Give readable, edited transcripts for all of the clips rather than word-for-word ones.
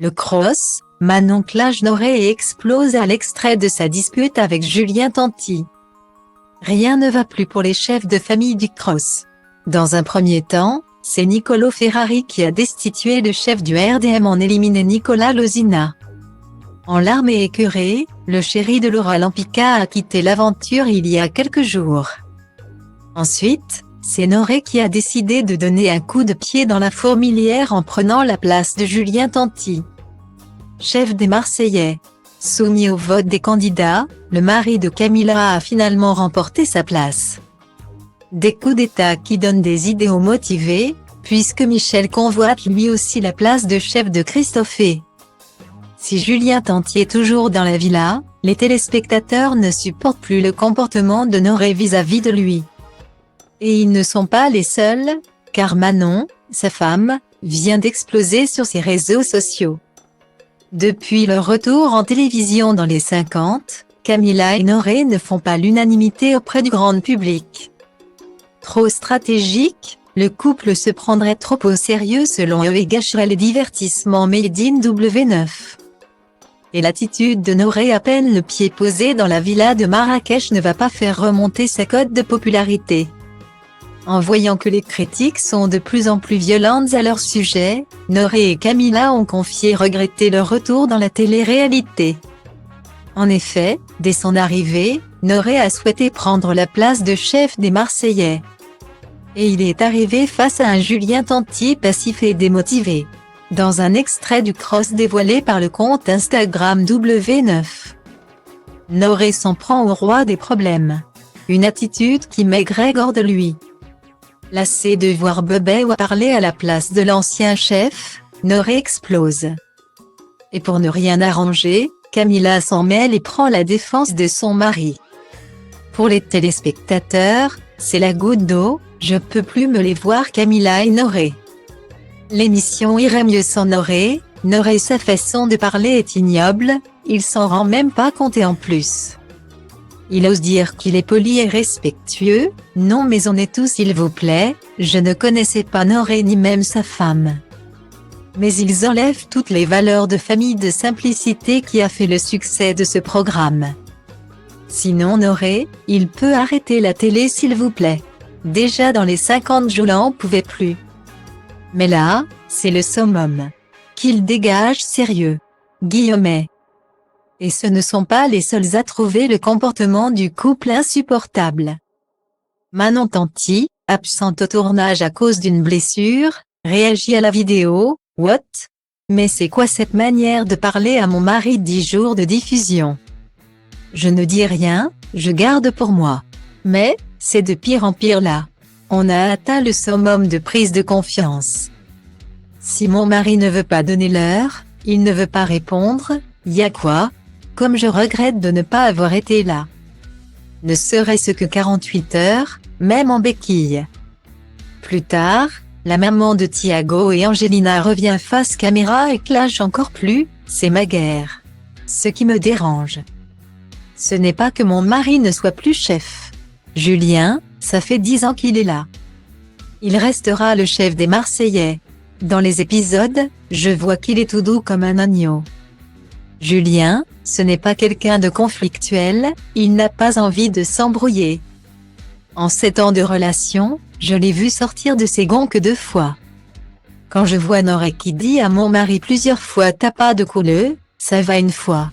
Le cross, Manon clash Noré et explose à l'extrait de sa dispute avec Julien Tanti. Rien ne va plus pour les chefs de famille du cross. Dans un premier temps, c'est Niccolò Ferrari qui a destitué le chef du RDM en éliminé Nicolas Losina. En larmes et écœuré, le chéri de Laura Lampica a quitté l'aventure il y a quelques jours. Ensuite, c'est Noré qui a décidé de donner un coup de pied dans la fourmilière en prenant la place de Julien Tanti. Chef des Marseillais. Soumis au vote des candidats, le mari de Camilla a finalement remporté sa place. Des coups d'état qui donnent des idées aux motivés, puisque Michel convoite lui aussi la place de chef de Christophe. Si Julien Tanti est toujours dans la villa, les téléspectateurs ne supportent plus le comportement de Noré vis-à-vis de lui. Et ils ne sont pas les seuls, car Manon, sa femme, vient d'exploser sur ses réseaux sociaux. Depuis leur retour en télévision dans les 50, Camilla et Noré ne font pas l'unanimité auprès du grand public. Trop stratégique, le couple se prendrait trop au sérieux selon eux et gâcherait le divertissement made in W9. Et l'attitude de Noré à peine le pied posé dans la villa de Marrakech ne va pas faire remonter sa cote de popularité. En voyant que les critiques sont de plus en plus violentes à leur sujet, Noré et Camilla ont confié regretter leur retour dans la télé-réalité. En effet, dès son arrivée, Noré a souhaité prendre la place de chef des Marseillais. Et il est arrivé face à un Julien Tanti passif et démotivé. Dans un extrait du cross dévoilé par le compte Instagram W9. Noré s'en prend au roi des problèmes. Une attitude qui met hors de lui. Lassé de voir Bebé parler à la place de l'ancien chef, Noré explose. Et pour ne rien arranger, Camilla s'en mêle et prend la défense de son mari. Pour les téléspectateurs, c'est la goutte d'eau, je peux plus me les voir Camilla et Noré. L'émission irait mieux sans Noré, sa façon de parler est ignoble, il s'en rend même pas compte et en plus. Il ose dire qu'il est poli et respectueux, non mais on est tous s'il vous plaît, je ne connaissais pas Noré ni même sa femme. Mais ils enlèvent toutes les valeurs de famille de simplicité qui a fait le succès de ce programme. Sinon Noré, il peut arrêter la télé s'il vous plaît. Déjà dans les 50 Joula n'en pouvait plus. Mais là, c'est le summum. Qu'il dégage sérieux. Guillemets. Et ce ne sont pas les seuls à trouver le comportement du couple insupportable. Manon Tanti, absente au tournage à cause d'une blessure, réagit à la vidéo, « What ? Mais c'est quoi cette manière de parler à mon mari 10 jours de diffusion ? Je ne dis rien, je garde pour moi. Mais, c'est de pire en pire là. On a atteint le summum de prise de confiance. Si mon mari ne veut pas donner l'heure, il ne veut pas répondre, y a quoi ? Comme je regrette de ne pas avoir été là. Ne serait-ce que 48 heures, même en béquille. » Plus tard, la maman de Thiago et Angelina revient face caméra et clash encore plus, c'est ma guerre. Ce qui me dérange. Ce n'est pas que mon mari ne soit plus chef. Julien, ça fait 10 ans qu'il est là. Il restera le chef des Marseillais. Dans les épisodes, je vois qu'il est tout doux comme un agneau. Julien, ce n'est pas quelqu'un de conflictuel, il n'a pas envie de s'embrouiller. En 7 ans de relation, je l'ai vu sortir de ses gonds que 2 fois. Quand je vois Noré qui dit à mon mari plusieurs fois t'as pas de couleux, ça va 1 fois.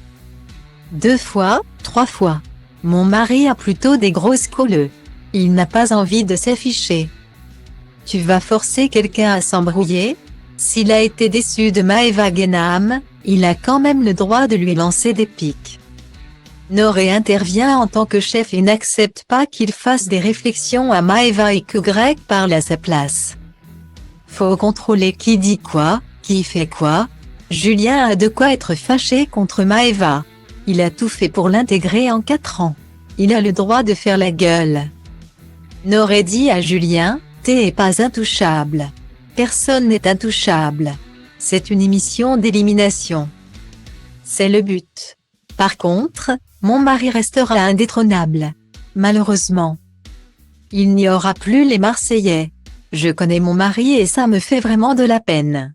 2 fois, 3 fois. Mon mari a plutôt des grosses couleux. Il n'a pas envie de s'afficher. Tu vas forcer quelqu'un à s'embrouiller ? S'il a été déçu de Maëva Guénam, il a quand même le droit de lui lancer des piques. Noré intervient en tant que chef et n'accepte pas qu'il fasse des réflexions à Maëva et que Greg parle à sa place. Faut contrôler qui dit quoi, qui fait quoi. Julien a de quoi être fâché contre Maëva. Il a tout fait pour l'intégrer en 4 ans. Il a le droit de faire la gueule. Noré dit à Julien, t'es pas intouchable. Personne n'est intouchable. C'est une émission d'élimination. C'est le but. Par contre, mon mari restera indétrônable. Malheureusement. Il n'y aura plus les Marseillais. Je connais mon mari et ça me fait vraiment de la peine.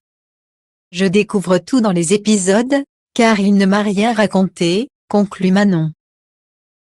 Je découvre tout dans les épisodes, car il ne m'a rien raconté, conclut Manon.